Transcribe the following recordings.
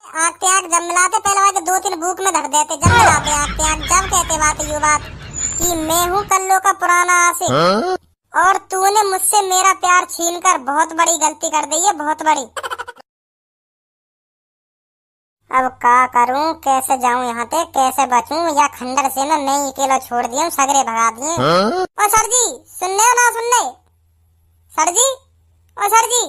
आँख पे आँख जब मिलाते पहले वाले दो तीन भूख में धर देते, जब मिलाते आँख पे आँख जब कहते बात यू बात कि मैं हूँ कल्लो का पुराना आशिक और तूने मुझसे मेरा प्यार छीनकर बहुत बड़ी गलती कर दी है, बहुत बड़ी। अब क्या करूं, कैसे जाऊं यहाँ से, कैसे बचूं, या खंडर से ना मैं अकेला छोड़ दिया, सगरे भगा दिए। ओ सर जी सुन ले ना सुन ले, सर जी, ओ सर जी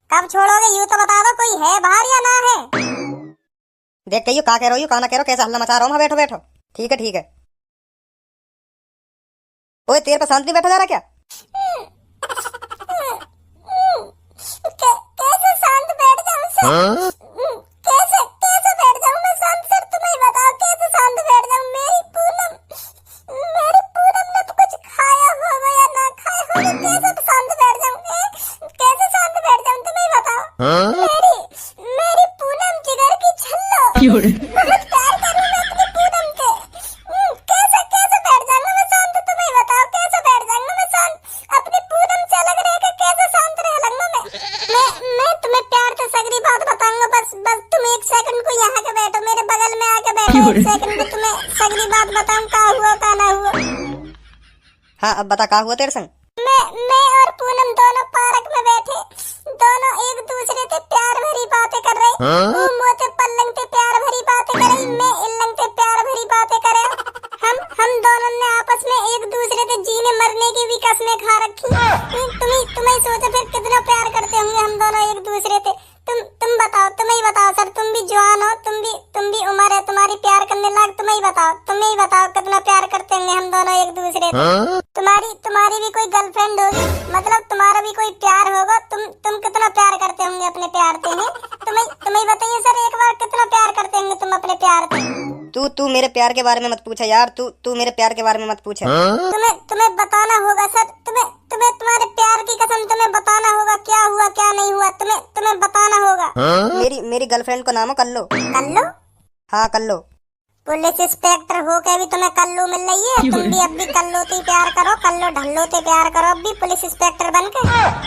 कब छोड़ोगे यूं तो बता दो, कोई है बाहर या ना है। देख कहियो का कह रही हो, का ना कह रहो, कैसा हल्ला मचा रहा हूँ। बैठो बैठो, ठीक है ठीक है। ओए तेरे पे शांति बैठा जा रहा क्या? कैसे शांत बैठ जाऊं सर? कैसे कैसे बैठ जाऊं मैं शांत सर, तुम ही बताओ कैसे शांत बैठ जाऊं। मेरी पूनम ने तो कुछ खाया होगा या ना खाया होगा, कैसे शांत बैठ जाऊं, कैसे शांत बैठ जाऊं तुम ही बताओ। मेरी पूनम जिगर की छल्लो, बहुत प्यार करूं मैं अपनी पूनम के। कैसे कैसे बैठ जाऊंगा मैं शांत, तुम ही बताओ कैसे बैठ जाऊंगा मैं शांत, अपनी पूनम से अलग रह के कैसे शांत रह लगूंगा मैं तुम्हें प्यार से सगरी बात बताऊंगा। बस तुम एक सेकंड को यहाँ के बैठो, मेरे बगल में आके बैठो, एक सेकंड को तुम्हें सगरी बात बताऊं का हुआ का ना हुआ। हाँ अब बता का हुआ तेरे संग? मैं और पूनम दोनों पार्क में बैठे, दोनों एक दूसरे से प्यार भरी बातें कर रहे। वो मोते पल्लंग पे प्यार भरी बातें कर रही, मैं इल्लंग पे प्यार भरी बातें कर रहा। हम दोनों ने आपस में एक दूसरे से जीने मरने की भी कसमें खा रखी। तुम्हें सोचो फिर कितना प्यार करते होंगे हम दोनों एक दूसरे से। तुम बताओ, तुम ही बताओ सर, तुम भी जवान हो, तुम भी उम्र है तुम्हारी प्यार करने लायक, तुम ही बताओ कितना प्यार करते होंगे हम दोनों एक दूसरे से। तुम्हारी भी कोई गर्लफ्रेंड होगी, मतलब तुम्हारा भी कोई प्यार होगा, तुम कितना प्यार करते होंगे अपने प्यार से हैं। तुम्हें बताइए सर एक बार कितना प्यार करते होंगे तुम अपने प्यार से। तू मेरे प्यार के बारे में मत पूछा यार, तू मेरे प्यार के बारे में मत पूछा। तुम्हें बताना होगा सर, तुम्हें तुम्हारे प्यार की कसम तुम्हें बताना होगा क्या हुआ क्या नहीं हुआ, तुम्हें बताना होगा। मेरी गर्लफ्रेंड को नाम है कल्लो। कल्लो? हाँ कल्लो। पुलिस इंस्पेक्टर हो के भी तुम्हें कल्लू मिल रही है? तुम भी अब भी कल्लो से प्यार करो, कल्लो ढल्लो से प्यार करो, अब भी पुलिस इंस्पेक्टर बन के।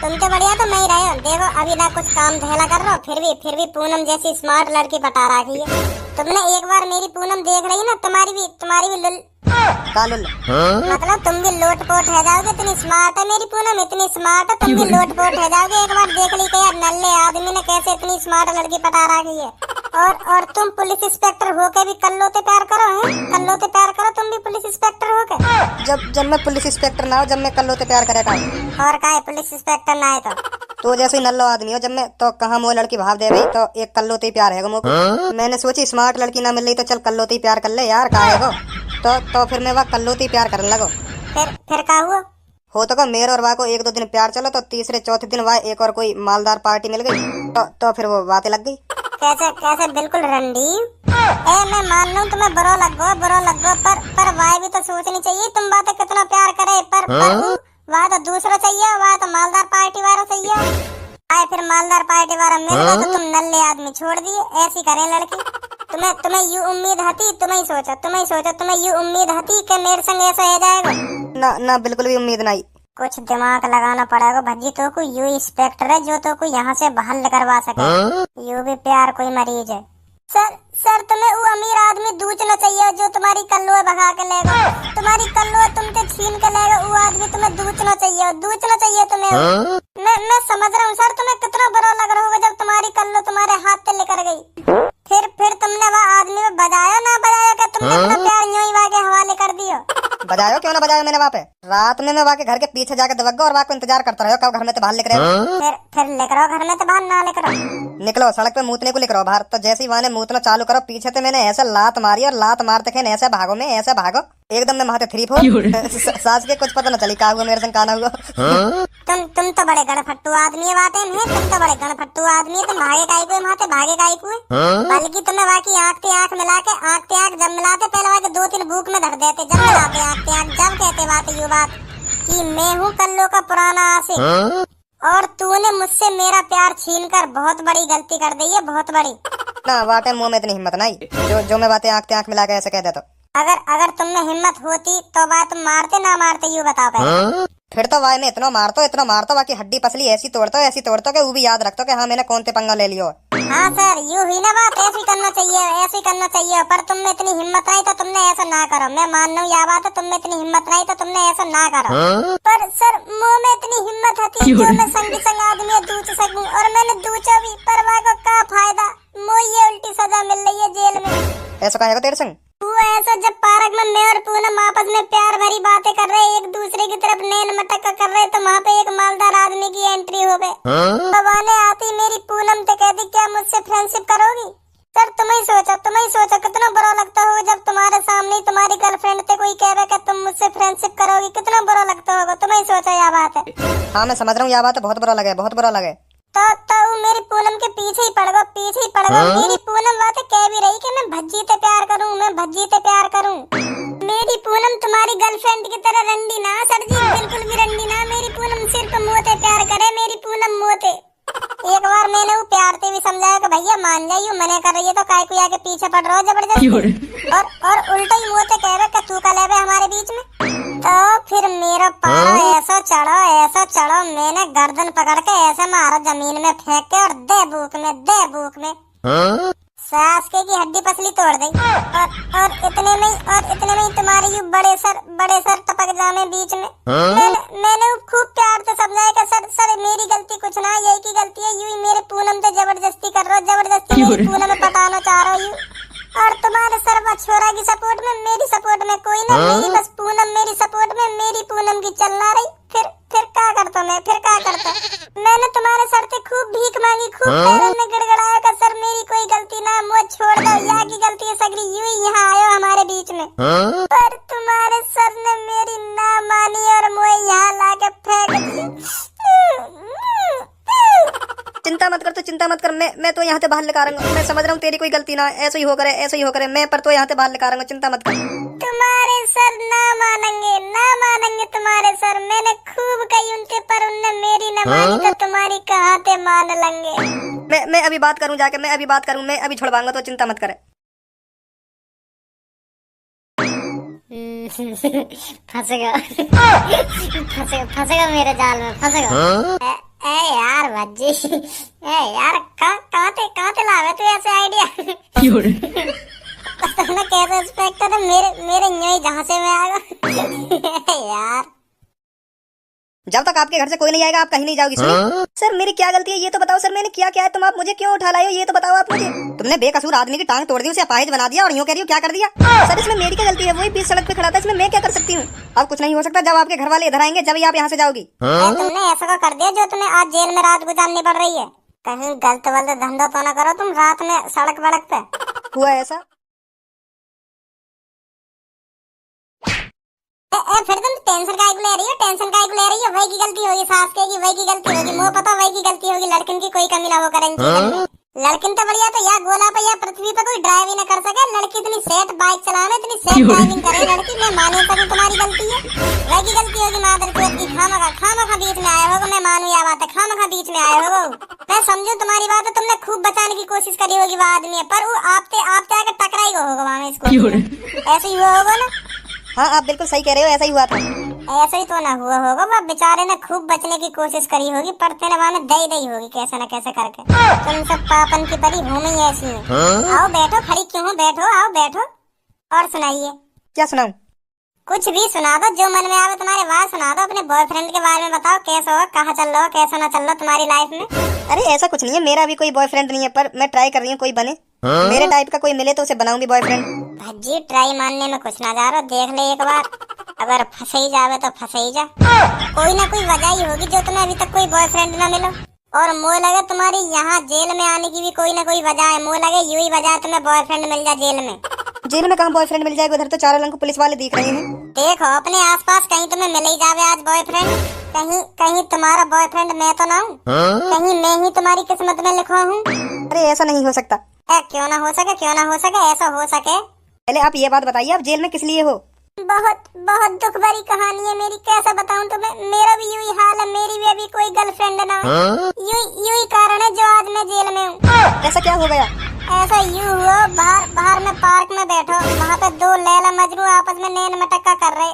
तुम तो बढ़िया तो नहीं रहे हो, देखो अभी ना कुछ काम धैला कर रहे हो, फिर भी पूनम जैसी स्मार्ट लड़की पटा रखी है। तुमने एक बार मेरी पूनम देख रही ना, तुम्हारी भी लुल मतलब तुम भी लोटपोट है जाओगे, इतनी स्मार्ट है मेरी पूनम, इतनी स्मार्ट है, तुम भी लोटपोट है जाओगे। एक बार देख ली यार नल्ले आदमी ने कैसे इतनी स्मार्ट लड़की पटा रखी है। और तुम पुलिस इंस्पेक्टर होके भी कल्लो से प्यार करो, हैं? कल्लो से प्यार करो तुम भी पुलिस इंस्पेक्टर होके। जब मैं पुलिस इंस्पेक्टर ना हो, जब मैं कल्लो से प्यार करे था। और का है पुलिस इंस्पेक्टर ना है तो जैसे नल्लो आदमी हो, जब मैं तो कहाँ वो लड़की भाव दे रही तो एक कल्लो से प्यार है मुझको। मैंने सोची स्मार्ट लड़की ना मिल रही तो चल कल्लो से प्यार कर ले यार, का है वो। तो फिर मैं वहाँ कल्लो से प्यार करने लगो। फिर का हुआ? हो तो मेरे और वहाँ को एक दो दिन प्यार चलो, तो तीसरे चौथे दिन वहाँ एक और कोई मालदार पार्टी मिल गई, तो फिर वो बातें लग गई। कैसे बिल्कुल रंडी। मैं मान लूं तुम्हें बुरा लगो, पर वाह भी तो सोचनी चाहिए, तुम बातें कितना प्यार करे, पर वहाँ तो दूसरा चाहिए, वहाँ तो मालदार पार्टी वाला चाहिए। आए फिर मालदार पार्टी वाला मिल गया तो तुम नल्ले आदमी छोड़ दिए। ऐसी करे लड़की। तुम्हें यू उम्मीद हती, तुम्हें सोचा तुम्हें यू उम्मीद हती कि मेरे संग ऐसा हो जाएगा? ना बिल्कुल भी उम्मीद नहीं। कुछ दिमाग लगाना पड़ेगा भज्जी, तो को यू इंस्पेक्टर है जो तो को यहाँ से बहाल करवा सके। यू भी प्यार कोई मरीज है। सर तुम्हें वो अमीर आदमी दूचना चाहिए जो तुम्हारी कल्लो भगा के लेगा, तुम्हारी कल्लो तुमसे छीन के लेगा, वो आदमी तुम्हें दूचना चाहिए तुम्हें। मैं समझ रहा हूँ सर, तुम्हें कितना बुरा लग रहा होगा जब तुम्हारी कल्लो तुम्हारे हाथ से लेकर गई। फिर तुमने वह आदमी में बजाया ना बजाया कि तुमने अपना प्यार यूं ही वहाँ के हवाले कर दिया? बजायो क्यों ना बजायो मैंने वहाँ पे। रात में मैं वहाँ के घर के पीछे जाके दबक गया और वहाँ को इंतजार करता रहो कब घर में से बाहर निकले। फिर लिख रहो घर में से बाहर ना लिख रहो। निकलो सड़क पे मूतने को लिख रहो बाहर, तो जैसे ही वहाँ ने मूतना चालू करो पीछे से मैंने ऐसे लात मारी और लात मारते खे ऐसे भागो एकदम मैं वहाँ थ्री फोर सास के कुछ पता न चली का हुआ मेरे संग काना हुआ। तुम तो बड़े गणफट्टू आदमी है, तुम तो बड़े गणफट्टू आदमी है, तुम भागे काई को बल्कि तुम्हें वहाँ की आँख पे आँख मिला के जब मिलाते पहले वहाँ के दो तीन भूख में धर देते, जब मिलाते आँख पे आँख जब कहते बात यू बात कि मैं हूँ कल्लो का पुराना आशिक और तूने मुझसे मेरा प्यार छीनकर बहुत बड़ी गलती कर दी है, बहुत बड़ी। ना वाटे मुंह में इतनी हिम्मत नहीं जो मैं बातें आँख मिला के ऐसे कह देता। अगर तुम में हिम्मत होती तो बात तुम मारते ना मारते यू बताओ पहले। फिर तो वाई में इतना मारतो बाकी हड्डी पसली ऐसी तोड़तो कि वो भी याद रखतो कि हाँ मैंने कौन ते पंगा ले लियो। हाँ सर, यूं ही ना बात, ऐसे ही करना चाहिए। पर तुम में इतनी हिम्मत नहीं तो तुमने ऐसा ना करो। मैं मान लूं यह बात है, तुम में इतनी हिम्मत नहीं तो तुमने ऐसा ना करो। पर सर मुंह में इतनी हिम्मत थी जो मैं संग आदमी दूच सकूं, और मैंने दूचा भी, पर वह को क्या फायदा, मुझे ये उल्टी सजा मिल रही है जेल में। ऐसा कहेगा तेरे संग? हुआ ऐसा जब पार्क में मैं और पूनम आपस में प्यार भरी बातें कर रहे, एक दूसरे की तरफ नैन मटक कर रहे, तो वहाँ पे एक मालदार आदमी की एंट्री हो गई। दबाने आती मेरी पूनम तो कहती क्या मुझसे फ्रेंडशिप करोगी? सर तुम ही सोचो कितना बुरा लगता हो जब तुम्हारे सामने तुम्हारी गर्लफ्रेंड थे कोई कह रहा कि तुम मुझसे फ्रेंडशिप करोगी, कितना बुरा लगता होगा। तुम ही सोचो यह बात है। हाँ मैं समझ रहा हूँ, यह बात बहुत बुरा लगे। तो मेरी पूनम के पीछे ही पड़ गो। मेरी पूनम बातें कह भी रही कि मैं भज्जी ते प्यार करूं। मेरी पूनम तुम्हारी गर्लफ्रेंड की तरह रंडी ना सर जी, बिल्कुल भी रंडी ना। मेरी पूनम सिर्फ मोते प्यार करे, मेरी पूनम मोते। एक बार मैंने वो प्यार से भी समझाया कि भैया मान जाइयो, मने कर रही है तो काय को आके पीछे पड़ रहा हो जबरदस्ती, और उल्टा ही मुंह से कह रहा कि तू का ले हमारे बीच में। तो फिर मेरा पारा ऐसा चढ़ो, मैंने गर्दन पकड़ के ऐसे मारा जमीन में फेंक के, और दे भूख में सास के की हड्डी पसली तोड़ दी। और इतने में ही तुम्हारे यू बड़े सर टपक जामे बीच में। मैंने खूब प्यार से समझाया कि सर मेरी गलती कुछ ना, यही की गलती है, यू ही मेरे पूनम से जबरदस्ती कर रहे हो, जबरदस्ती मेरी पूनम में पटाना चाह रहे हो यू। और तुम्हारे सर्व छोरा की सपोर्ट में, मेरी सपोर्ट में कोई ना, मेरी बस पूनम मेरी सपोर्ट में, मेरी पूनम की चलना रही। फिर क्या करता मैं, मैंने तुम्हारे सर से खूब भीख मांगी, खूब पैरों में गिड़गिड़ाया कि सर मेरी कोई गलती ना, मुझे छोड़ दो, यहाँ की गलती है सगरी, यूं ही यहाँ आयो हमारे बीच में। पर तुम्हारे सर ने मेरी ना मानी और मुझे यहाँ लाके फेंक दिया। चिंता मत कर, मैं तो यहाँ से बाहर लेकर आऊंगा। मैं समझ रहा हूँ तेरी कोई गलती ना, ऐसे ही हो करे, मैं पर तो यहाँ से बाहर लेकर आऊंगा, चिंता मत कर। तुम्हारे सर ना मानेंगे तुम्हारे सर, मैंने खूब कही उनके, पर उनने मेरी न मानी तो तुम्हारी कहाँ से मान लेंगे। मैं अभी बात करूँ जाके, मैं अभी छुड़वाऊंगा, तो चिंता मत करे। फंसेगा मेरे जाल में, फंसेगा। ए यार भज्जी, यार कहाँ ते लावे तू ऐसे आइडिया? तुमने कैसे एक्सपेक्ट था मेरे न्योई जहाँ से मैं आएगा। यार जब तक आपके घर से कोई नहीं आएगा आप कहीं नहीं जाओगी। सुनिए सर, मेरी क्या गलती है ये तो बताओ। सर मैंने क्या है, तुम आप मुझे क्यों उठा लाए हो ये तो बताओ आप मुझे। तुमने बेकसूर आदमी की टांग तोड़ दी, उसे अपाहिज बना दिया, और यूं कह रही हो क्या कर दिया। सर इसमें मेरी क्या गलती है, वही बीच सड़क पे खड़ा था, इसमें मैं क्या कर सकती हूँ। अब कुछ नहीं हो सकता, जब आपके घर वाले इधर आएंगे जब आप यहाँ से जाओगी। तुमने ऐसा कर दिया जो तुम्हें आज जेल में रात गुजारनी पड़ रही है। कहीं गलत वलत धंधा तो ना करो तुम रात में सड़क वड़क पे। हुआ ऐसा? फिर तुम टेंशन काहे को ले रही हो? वही की गलती होगी, सास के की वही की गलती होगी, मुझे पता वही की गलती होगी। लड़किन की कोई कमी ना हो करेंगे। लड़किन तो बढ़िया, तो या गोला पे या पृथ्वी पे कोई ड्राइव ही ना कर सके। लड़की इतनी सेट बाइक चलाने, इतनी सेट ड्राइविंग करे लड़की, मैं मान नहीं सकूं तुम्हारी गलती है। वही की गलती होगी मादर चोद की। खामखा बीच में आए होगा, मैं मानू यह बात है, खामखा बीच में आए होगा। मैं समझू तुम्हारी बात है, तुमने खूब बचाने की कोशिश करी होगी वो आदमी है, पर वो आपते आके टकराई होगा वहाँ में इसको। ऐसे ही हुआ होगा ना? हाँ आप बिल्कुल सही कह रहे हो, ऐसा ही हुआ था। ऐसा ही तो ना हुआ होगा, वह बेचारे ने खूब बचने की कोशिश करी होगी, पर तेरे वहाँ में दई होगी कैसे न कैसे करके। तुम सब पापन की परी भूमि ऐसी है। आओ बैठो, खड़ी क्यों हो, बैठो, आओ बैठो। और सुनाइए। क्या सुनाऊं? कुछ भी सुना दो, जो मन में आवे तुम्हारे बात सुना दो। अपने बॉयफ्रेंड के बारे में बताओ, कैसा हो, कहाँ चल रहा हो, कैसा ना चल रहा तुम्हारी लाइफ में। अरे ऐसा कुछ नहीं है, मेरा भी कोई बॉयफ्रेंड नहीं है, पर मैं ट्राई कर रही हूँ कोई बने। मेरे टाइप का कोई मिले तो उसे बनाऊंगी बॉयफ्रेंड। भज्जी ट्राई मानने में कुछ ना जा रहा, देख ले एक बार, अगर फंसे ही जावे तो फंसे ही जा। कोई ना कोई वजह ही होगी जो तुम्हें अभी तक कोई बॉयफ्रेंड ना मिलो। और मुझे लगे तुम्हारी यहाँ जेल में आने की भी कोई ना कोई वजह है। मुझे लगे यूं ही वजह है तुम्हें बॉयफ्रेंड मिल जाए जेल में। जेल में कहाँ बॉयफ्रेंड मिल जाएगा, उधर तो चारों रंग पुलिस वाले दिख रहे हैं। देखो अपने आसपास कहीं तुम्हें मिल ही जावे आज बॉयफ्रेंड। कहीं तुम्हारा बॉयफ्रेंड मैं तो ना हूँ, कहीं मैं ही तुम्हारी किस्मत में लिखा हूँ। अरे ऐसा नहीं हो सकता। क्यों ना हो सके, ऐसा हो सके। पहले आप ये बात बताइए, आप जेल में किस लिए हो? बहुत दुख भरी कहानी है मेरी, कैसे बताऊं तुम्हें। मेरा भी यूं ही हाल है, मेरी भी अभी कोई गर्लफ्रेंड ना है। यूं ही कारण है जो आज मैं जेल में हूँ। ऐसा क्या हो गया? ऐसा यूं हुआ, बाहर में पार्क में बैठो, वहाँ पे दो लैला मजनू आपस में नैन मटक्का कर रहे।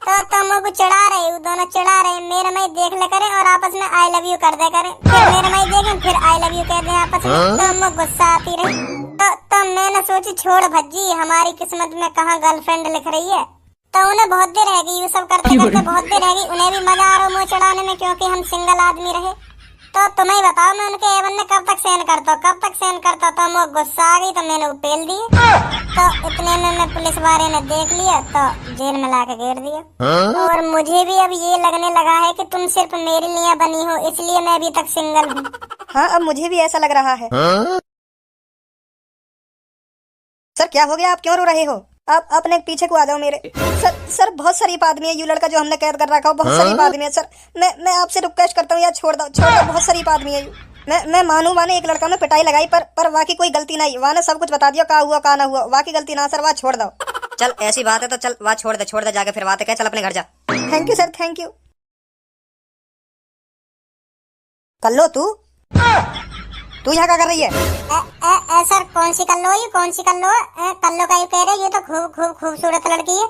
तो तुम को चिढ़ा रहे हो, दोनों चिढ़ा रहे, मेरे में देख ले करें और आपस में आई लव यू कर दे करें, फिर मेरे में देखें फिर आई लव यू कह दे आपस में, तुम गुस्सा आती रही। तो मैंने सोची छोड़ भज्जी, हमारी किस्मत में कहाँ गर्लफ्रेंड लिख रही है। तो उन्हें बहुत देर रह गई, ये सब करते करते बहुत देर रह गई, उन्हें भी मजा आ रहा मुँह चढ़ाने में, क्योंकि हम सिंगल आदमी रहे। तो तुम्हें ही बताओ मैं उनके एवन ने कब तक सहन करता, कब तक सहन करता। तो वो गुस्सा आ गई तो मैंने उपेल दिए। तो इतने में मैं पुलिस वाले ने देख लिया तो जेल में लाके घेर दिया। और मुझे भी अब ये लगने लगा है कि तुम सिर्फ मेरे लिए बनी हो, इसलिए मैं अभी तक सिंगल हूँ। हाँ अब मुझे भी ऐसा लग रहा है। सर क्या हो गया, आप क्यों रो रहे हो? आप अपने पीछे को आ जाओ मेरे। सर बहुत शरीफ आदमी है, ये लड़का जो हमने कैद कर रखा है बहुत शरीफ आदमी है। सर मैं आपसे रिक्वेस्ट करता हूँ यार, छोड़ दो, बहुत शरीफ आदमी है। मैं मानू माने एक लड़का में पिटाई लगाई, पर वाकई कोई गलती नहीं, वहाँ ने सब कुछ बता दिया, कहा हुआ कहा ना हुआ, वाकई गलती ना सर, वहाँ छोड़ दो। चल ऐसी बात है तो चल वहाँ छोड़ दे जाके फिर बात है, चल अपने घर जा। Thank you sir, thank you. Kallo तू यहाँ क्या कर रही है? सर कौन सी कल्लो, ये कौन सी कल्लो? कल्लो का ही कह रहे हो, ये तो खूब खूबसूरत लड़की है।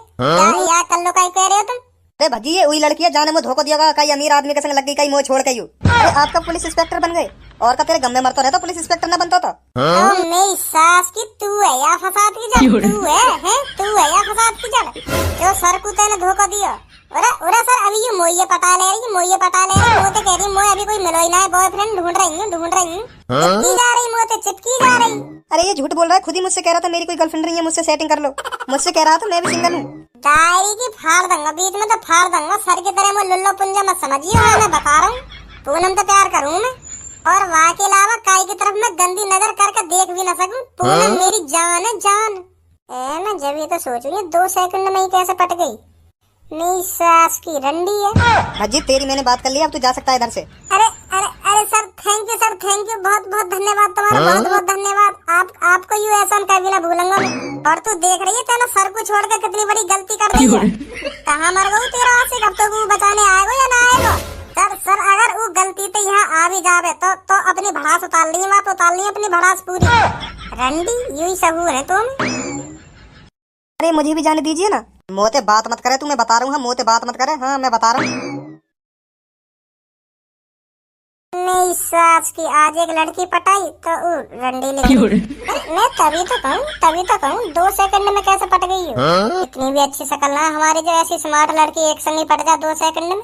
यार कल्लो का ही कह रहे हो तुम? अरे भजी ये वही लड़की है, जाने मुझे धोखा दिया, कई अमीर आदमी के संग लग गई, कई मुँह छोड़ गई। अरे आपका पुलिस इंस्पेक्टर बन गए, और का तेरे गम में मरता रहता, पुलिस इंस्पेक्टर ना बनता था। मेरी सास की तू है या फसाद की जड़? तू है या फसाद की जड़ जो सर को तेने धोखा दिया? अरे सर अभी ये मोये पटा ले रही, मोये तो कह रही मोये अभी कोई मिलो ही ना है, बॉयफ्रेंड ढूंढ रही हूँ। चिपकी जा रही मोये, चिपकी जा रही। अरे ये झूठ बोल रहा है, खुद ही मुझसे कह रहा था मेरी कोई गर्लफ्रेंड नहीं है, मुझसे सेटिंग कर लो, मुझसे कह रहा था मैं भी सिंगल हूँ। डायरी की फाड़ दूंगा बीच में, तो फाड़ दूंगा सर की तरह। मैं लुल्लो पुंजा मत समझिए, मैं बता रहा हूँ पूनम तो प्यार करूँ मैं, और वहाँ के अलावा काई की तरफ मैं गंदी नजर करके देख भी ना सकूं। पूनम मेरी जान है, जान। मैं जब ये तो सोच रही 2 सेकंड में ही कैसे पट गई। मेरी सास की रंडी है। हाजी तेरी मैंने बात कर ली, अब तू जा सकता है इधर से। अरे sir thank you sir, thank you, बहुत बहुत धन्यवाद तुम्हारा, बहुत धन्यवाद। आपको यू एहसान कभी ना भूलूंगा मैं। और तू देख रही है तेना सर को छोड़ के कितनी बड़ी गलती कर रही है। कहाँ मर गई तेरा आशिक, अब तो वो बचाने आएगा या ना आएगा? सर अगर वो गलती तो यहाँ आ भी जावे तो अपनी भड़ास उतार ली, वहाँ उतार ली अपनी भड़ास पूरी। रंडी यू ही सबूर है तुम। अरे मुझे भी जाने दीजिए ना, मोते बात मत करे, तू मैं बता रहा हूँ, मोते बात मत करे। हाँ मैं बता रहा हूँ। मेरी सास की आज एक लड़की पटाई तो रंडी ले। मैं तभी तो कहूँ 2 सेकंड में कैसे पट गई हो। इतनी भी अच्छी शक्ल ना हमारी, जो ऐसी स्मार्ट लड़की एक संग ही पट जा 2 सेकंड में।